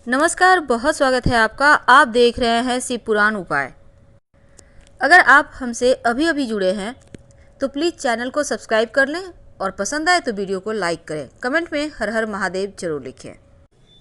नमस्कार, बहुत स्वागत है आपका। आप देख रहे हैं शिव पुराण उपाय। अगर आप हमसे अभी अभी जुड़े हैं तो प्लीज़ चैनल को सब्सक्राइब कर लें और पसंद आए तो वीडियो को लाइक करें। कमेंट में हर हर महादेव जरूर लिखें।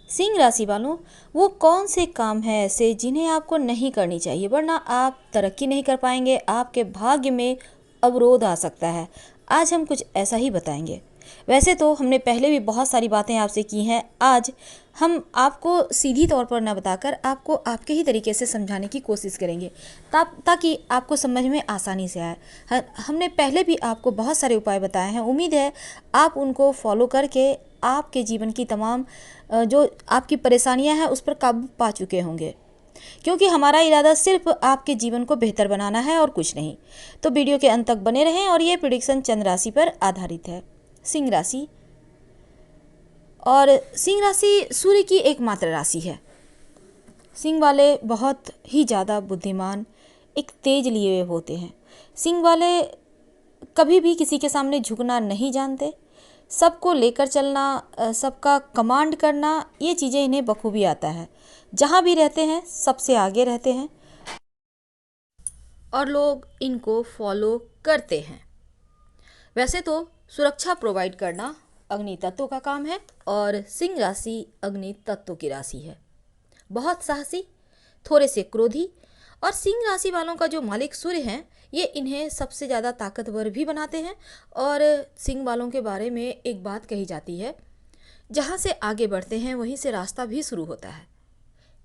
सिंह राशि वालों, वो कौन से काम हैं ऐसे जिन्हें आपको नहीं करनी चाहिए, वरना आप तरक्की नहीं कर पाएंगे, आपके भाग्य में अवरोध आ सकता है। आज हम कुछ ऐसा ही बताएंगे। वैसे तो हमने पहले भी बहुत सारी बातें आपसे की हैं। आज हम आपको सीधी तौर पर न बताकर आपको आपके ही तरीके से समझाने की कोशिश करेंगे ताकि आपको समझ में आसानी से आए। हमने पहले भी आपको बहुत सारे उपाय बताए हैं। उम्मीद है आप उनको फॉलो करके आपके जीवन की तमाम जो आपकी परेशानियां हैं उस पर काबू पा चुके होंगे, क्योंकि हमारा इरादा सिर्फ आपके जीवन को बेहतर बनाना है और कुछ नहीं। तो वीडियो के अंत तक बने रहें। और ये प्रेडिक्शन चंद्र राशि पर आधारित है। सिंह राशि, और सिंह राशि सूर्य की एकमात्र राशि है। सिंह वाले बहुत ही ज़्यादा बुद्धिमान, एक तेज लिए हुए होते हैं। सिंह वाले कभी भी किसी के सामने झुकना नहीं जानते। सबको लेकर चलना, सबका कमांड करना, ये चीज़ें इन्हें बखूबी आता है। जहाँ भी रहते हैं सबसे आगे रहते हैं और लोग इनको फॉलो करते हैं। वैसे तो सुरक्षा प्रोवाइड करना अग्नि तत्व का काम है और सिंह राशि अग्नि तत्व की राशि है। बहुत साहसी, थोड़े से क्रोधी, और सिंह राशि वालों का जो मालिक सूर्य हैं ये इन्हें सबसे ज़्यादा ताकतवर भी बनाते हैं। और सिंह वालों के बारे में एक बात कही जाती है, जहाँ से आगे बढ़ते हैं वहीं से रास्ता भी शुरू होता है।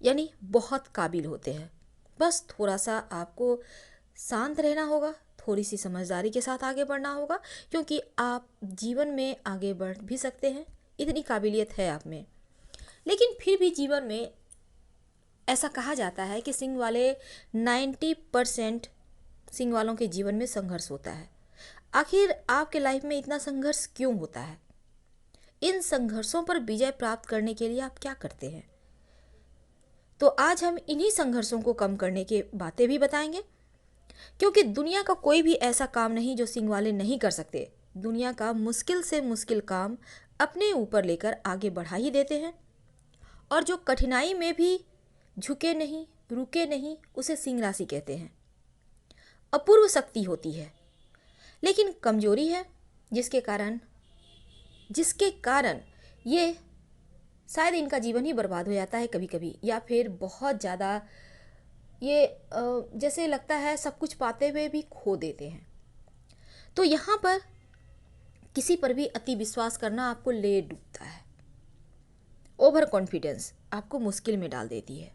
यानी बहुत काबिल होते हैं। बस थोड़ा सा आपको शांत रहना होगा, थोड़ी सी समझदारी के साथ आगे बढ़ना होगा, क्योंकि आप जीवन में आगे बढ़ भी सकते हैं, इतनी काबिलियत है आप में। लेकिन फिर भी जीवन में ऐसा कहा जाता है कि सिंह वाले 90% सिंह वालों के जीवन में संघर्ष होता है। आखिर आपके लाइफ में इतना संघर्ष क्यों होता है? इन संघर्षों पर विजय प्राप्त करने के लिए आप क्या करते हैं? तो आज हम इन्हीं संघर्षों को कम करने की बातें भी बताएंगे, क्योंकि दुनिया का कोई भी ऐसा काम नहीं जो सिंह वाले नहीं कर सकते। दुनिया का मुश्किल से मुश्किल काम अपने ऊपर लेकर आगे बढ़ा ही देते हैं। और जो कठिनाई में भी झुके नहीं, रुके नहीं, उसे सिंह राशि कहते हैं। अपूर्व शक्ति होती है, लेकिन कमजोरी है, जिसके कारण ये शायद इनका जीवन ही बर्बाद हो जाता है कभी कभी, या फिर बहुत ज़्यादा ये जैसे लगता है सब कुछ पाते हुए भी खो देते हैं। तो यहाँ पर किसी पर भी अति विश्वास करना आपको ले डूबता है। ओवर कॉन्फिडेंस आपको मुश्किल में डाल देती है,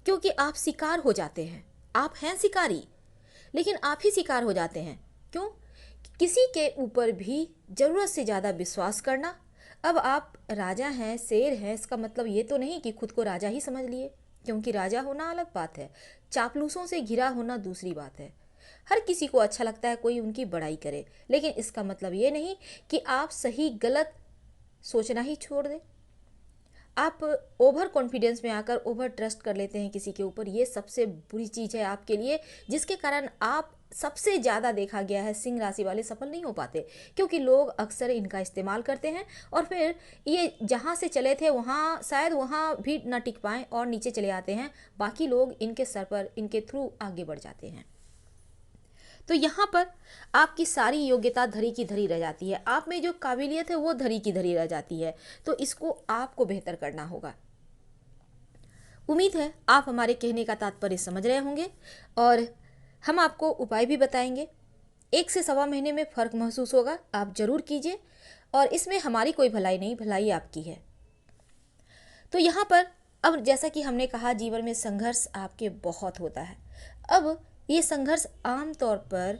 क्योंकि आप शिकार हो जाते हैं। आप हैं शिकारी, लेकिन आप ही शिकार हो जाते हैं। क्यों? किसी के ऊपर भी ज़रूरत से ज़्यादा विश्वास करना। अब आप राजा हैं, शेर हैं, इसका मतलब ये तो नहीं कि खुद को राजा ही समझ लिए, क्योंकि राजा होना अलग बात है, चापलूसों से घिरा होना दूसरी बात है। हर किसी को अच्छा लगता है कोई उनकी बड़ाई करे, लेकिन इसका मतलब ये नहीं कि आप सही गलत सोचना ही छोड़ दें। आप ओवर कॉन्फिडेंस में आकर ओवर ट्रस्ट कर लेते हैं किसी के ऊपर। ये सबसे बुरी चीज़ है आपके लिए, जिसके कारण आप सबसे ज़्यादा देखा गया है सिंह राशि वाले सफल नहीं हो पाते, क्योंकि लोग अक्सर इनका इस्तेमाल करते हैं और फिर ये जहाँ से चले थे वहाँ शायद वहाँ भी ना टिक पाएँ और नीचे चले आते हैं। बाकी लोग इनके सर पर, इनके थ्रू आगे बढ़ जाते हैं। तो यहाँ पर आपकी सारी योग्यता धरी की धरी रह जाती है। आप में जो काबिलियत है वो धरी की धरी रह जाती है। तो इसको आपको बेहतर करना होगा। उम्मीद है आप हमारे कहने का तात्पर्य समझ रहे होंगे, और हम आपको उपाय भी बताएंगे। 1 से 1.25 महीने में फ़र्क महसूस होगा, आप ज़रूर कीजिए। और इसमें हमारी कोई भलाई नहीं, भलाई आपकी है। तो यहाँ पर अब जैसा कि हमने कहा, जीवन में संघर्ष आपके बहुत होता है। अब ये संघर्ष आम तौर पर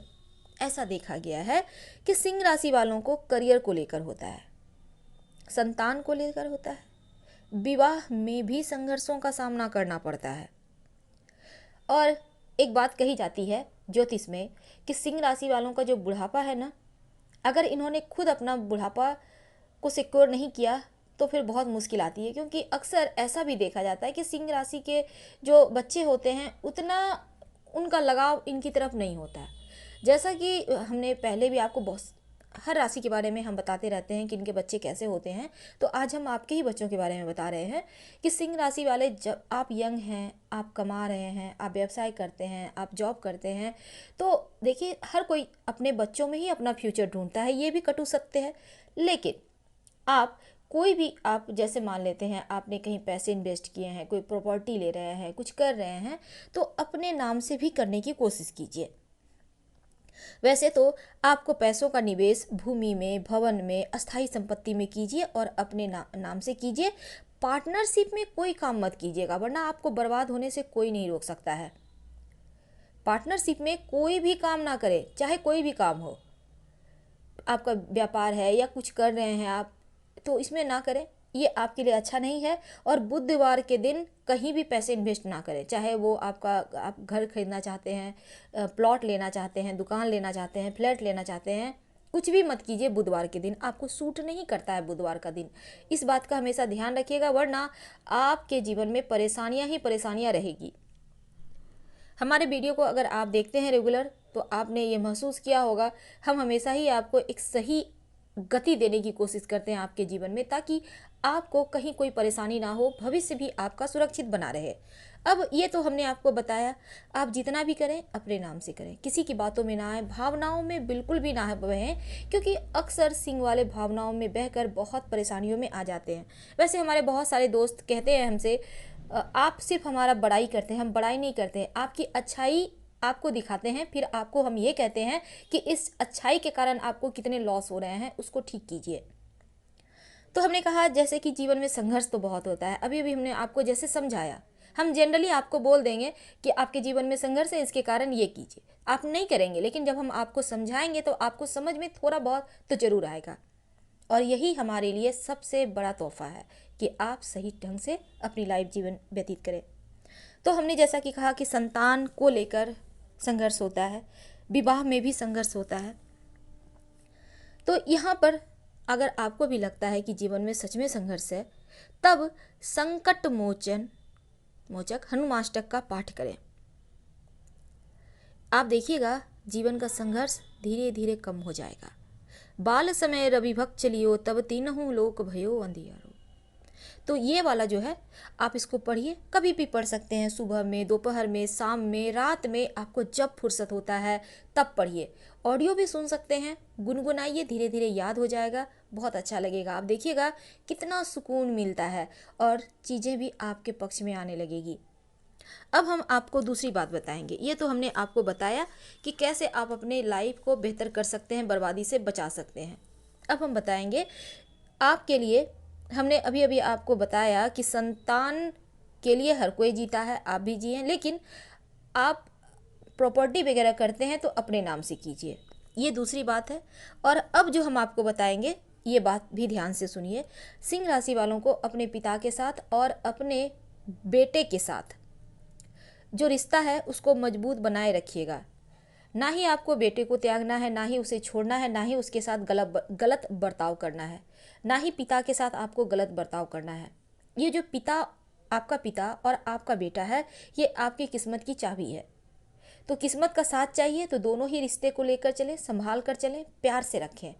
ऐसा देखा गया है कि सिंह राशि वालों को करियर को लेकर होता है, संतान को लेकर होता है, विवाह में भी संघर्षों का सामना करना पड़ता है। और एक बात कही जाती है ज्योतिष में कि सिंह राशि वालों का जो बुढ़ापा है ना, अगर इन्होंने खुद अपना बुढ़ापा को सिक्योर नहीं किया तो फिर बहुत मुश्किल आती है। क्योंकि अक्सर ऐसा भी देखा जाता है कि सिंह राशि के जो बच्चे होते हैं उतना उनका लगाव इनकी तरफ नहीं होता है। जैसा कि हमने पहले भी आपको बहुत हर राशि के बारे में हम बताते रहते हैं कि इनके बच्चे कैसे होते हैं। तो आज हम आपके ही बच्चों के बारे में बता रहे हैं कि सिंह राशि वाले, जब आप यंग हैं, आप कमा रहे हैं, आप व्यवसाय करते हैं, आप जॉब करते हैं, तो देखिए हर कोई अपने बच्चों में ही अपना फ्यूचर ढूंढता है, ये भी कटु सत्य है। लेकिन आप कोई भी, आप जैसे मान लेते हैं आपने कहीं पैसे इन्वेस्ट किए हैं, कोई प्रॉपर्टी ले रहे हैं, कुछ कर रहे हैं, तो अपने नाम से भी करने की कोशिश कीजिए। वैसे तो आपको पैसों का निवेश भूमि में, भवन में, अस्थायी संपत्ति में कीजिए और अपने नाम से कीजिए। पार्टनरशिप में कोई काम मत कीजिएगा, वरना आपको बर्बाद होने से कोई नहीं रोक सकता है। पार्टनरशिप में कोई भी काम ना करें, चाहे कोई भी काम हो। आपका व्यापार है या कुछ कर रहे हैं आप, तो इसमें ना करें, ये आपके लिए अच्छा नहीं है। और बुधवार के दिन कहीं भी पैसे इन्वेस्ट ना करें, चाहे वो आप घर खरीदना चाहते हैं, प्लॉट लेना चाहते हैं, दुकान लेना चाहते हैं, फ्लैट लेना चाहते हैं, कुछ भी मत कीजिए बुधवार के दिन। आपको सूट नहीं करता है बुधवार का दिन, इस बात का हमेशा ध्यान रखिएगा, वरना आपके जीवन में परेशानियां ही परेशानियां रहेगी। हमारे वीडियो को अगर आप देखते हैं रेगुलर, तो आपने ये महसूस किया होगा, हम हमेशा ही आपको एक सही गति देने की कोशिश करते हैं आपके जीवन में, ताकि आपको कहीं कोई परेशानी ना हो, भविष्य भी आपका सुरक्षित बना रहे। अब ये तो हमने आपको बताया, आप जितना भी करें अपने नाम से करें, किसी की बातों में ना आए, भावनाओं में बिल्कुल भी ना बहें, क्योंकि अक्सर सिंह वाले भावनाओं में बहकर बहुत परेशानियों में आ जाते हैं। वैसे हमारे बहुत सारे दोस्त कहते हैं हमसे, आप सिर्फ हमारा बड़ाई करते हैं, हम बड़ाई नहीं करते हैं, आपकी अच्छाई आपको दिखाते हैं, फिर आपको हम ये कहते हैं कि इस अच्छाई के कारण आपको कितने लॉस हो रहे हैं, उसको ठीक कीजिए। तो हमने कहा जैसे कि जीवन में संघर्ष तो बहुत होता है, अभी अभी हमने आपको जैसे समझाया, हम जनरली आपको बोल देंगे कि आपके जीवन में संघर्ष है, इसके कारण ये कीजिए, आप नहीं करेंगे, लेकिन जब हम आपको समझाएंगे तो आपको समझ में थोड़ा बहुत तो जरूर आएगा। और यही हमारे लिए सबसे बड़ा तोहफा है कि आप सही ढंग से अपनी लाइफ जीवन व्यतीत करें। तो हमने जैसा कि कहा कि संतान को लेकर संघर्ष होता है, विवाह में भी संघर्ष होता है। तो यहाँ पर अगर आपको भी लगता है कि जीवन में सच में संघर्ष है, तब संकट मोचक हनुमाष्टक का पाठ करें। आप देखिएगा जीवन का संघर्ष धीरे धीरे कम हो जाएगा। बाल समय रवि भक्त चलियो, तब तीनहु लोक भयो अंधियारो। तो ये वाला जो है आप इसको पढ़िए, कभी भी पढ़ सकते हैं, सुबह में, दोपहर में, शाम में, रात में, आपको जब फुर्सत होता है तब पढ़िए। ऑडियो भी सुन सकते हैं, गुनगुनाइए, धीरे धीरे याद हो जाएगा, बहुत अच्छा लगेगा। आप देखिएगा कितना सुकून मिलता है और चीज़ें भी आपके पक्ष में आने लगेगी। अब हम आपको दूसरी बात बताएंगे। ये तो हमने आपको बताया कि कैसे आप अपने लाइफ को बेहतर कर सकते हैं, बर्बादी से बचा सकते हैं। अब हम बताएंगे आपके लिए, हमने अभी अभी आपको बताया कि संतान के लिए हर कोई जीता है, आप भी जिए, लेकिन आप प्रॉपर्टी वगैरह करते हैं तो अपने नाम से कीजिए, ये दूसरी बात है। और अब जो हम आपको बताएंगे, ये बात भी ध्यान से सुनिए। सिंह राशि वालों को अपने पिता के साथ और अपने बेटे के साथ जो रिश्ता है उसको मजबूत बनाए रखिएगा। ना ही आपको बेटे को त्यागना है, ना ही उसे छोड़ना है, ना ही उसके साथ गलत बर्ताव करना है, ना ही पिता के साथ आपको गलत बर्ताव करना है। ये जो आपका पिता और आपका बेटा है, ये आपकी किस्मत की चाबी है। तो किस्मत का साथ चाहिए तो दोनों ही रिश्ते को लेकर चलें, संभाल कर चलें, प्यार से रखें।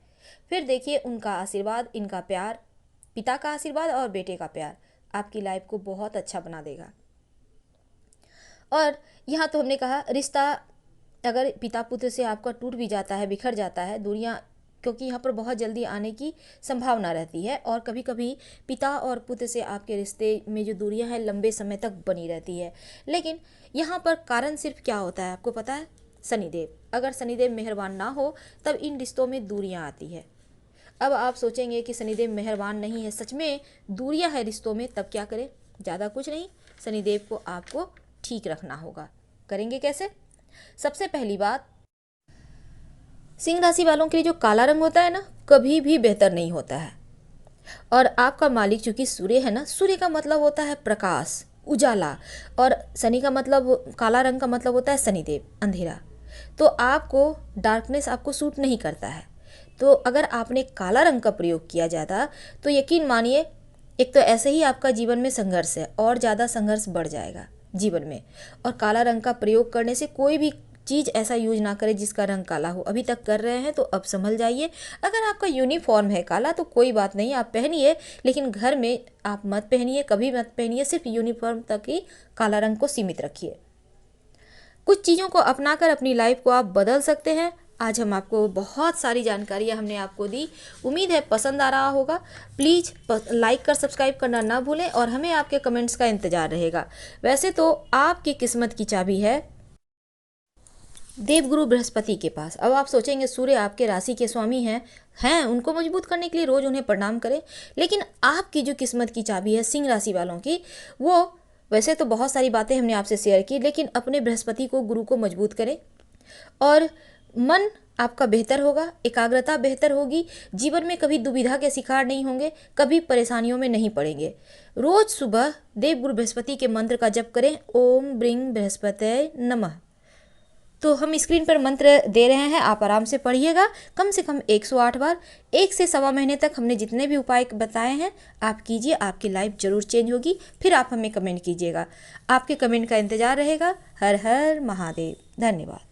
फिर देखिए उनका आशीर्वाद, इनका प्यार, पिता का आशीर्वाद और बेटे का प्यार आपकी लाइफ को बहुत अच्छा बना देगा। और यहाँ तो हमने कहा रिश्ता अगर पिता पुत्र से आपका टूट भी जाता है, बिखर जाता है, दूरियाँ, क्योंकि यहाँ पर बहुत जल्दी आने की संभावना रहती है, और कभी कभी पिता और पुत्र से आपके रिश्ते में जो दूरियाँ हैं लंबे समय तक बनी रहती है। लेकिन यहाँ पर कारण सिर्फ क्या होता है आपको पता है? शनिदेव। अगर शनिदेव मेहरबान ना हो तब इन रिश्तों में दूरियाँ आती है। अब आप सोचेंगे कि शनिदेव मेहरबान नहीं है, सच में दूरियाँ है रिश्तों में, तब क्या करें? ज़्यादा कुछ नहीं, शनिदेव को आपको ठीक रखना होगा। करेंगे कैसे? सबसे पहली बात, सिंह राशि वालों के लिए जो काला रंग होता है ना, कभी भी बेहतर नहीं होता है। और आपका मालिक चूंकि सूर्य है ना, सूर्य का मतलब होता है प्रकाश, उजाला, और शनि का मतलब, काला रंग का मतलब होता है शनिदेव, अंधेरा। तो आपको डार्कनेस आपको सूट नहीं करता है। तो अगर आपने काला रंग का प्रयोग किया जाता तो यकीन मानिए, एक तो ऐसे ही आपका जीवन में संघर्ष है और ज़्यादा संघर्ष बढ़ जाएगा जीवन में। और काला रंग का प्रयोग करने से कोई भी चीज़ ऐसा यूज ना करें जिसका रंग काला हो। अभी तक कर रहे हैं तो अब संभल जाइए। अगर आपका यूनिफॉर्म है काला तो कोई बात नहीं, आप पहनिए, लेकिन घर में आप मत पहनिए, कभी मत पहनिए। सिर्फ यूनिफॉर्म तक ही काला रंग को सीमित रखिए। कुछ चीज़ों को अपनाकर अपनी लाइफ को आप बदल सकते हैं। आज हम आपको बहुत सारी जानकारियाँ हमने आपको दी। उम्मीद है पसंद आ रहा होगा। प्लीज़ लाइक कर सब्सक्राइब करना ना भूलें और हमें आपके कमेंट्स का इंतज़ार रहेगा। वैसे तो आपकी किस्मत की चाबी है देवगुरु बृहस्पति के पास। अब आप सोचेंगे सूर्य आपके राशि के स्वामी हैं उनको मजबूत करने के लिए रोज़ उन्हें प्रणाम करें। लेकिन आपकी जो किस्मत की चाबी है सिंह राशि वालों की, वो वैसे तो बहुत सारी बातें हमने आपसे शेयर की, लेकिन अपने बृहस्पति को, गुरु को मजबूत करें और मन आपका बेहतर होगा, एकाग्रता बेहतर होगी, जीवन में कभी दुविधा के शिकार नहीं होंगे, कभी परेशानियों में नहीं पड़ेंगे। रोज सुबह देवगुरु बृहस्पति के मंत्र का जप करें, ओम ब्रिंग बृहस्पतये नमः। तो हम स्क्रीन पर मंत्र दे रहे हैं, आप आराम से पढ़िएगा कम से कम 108 बार। 1 से सवा महीने तक हमने जितने भी उपाय बताए हैं आप कीजिए, आपकी लाइफ जरूर चेंज होगी। फिर आप हमें कमेंट कीजिएगा, आपके कमेंट का इंतजार रहेगा। हर हर महादेव। धन्यवाद।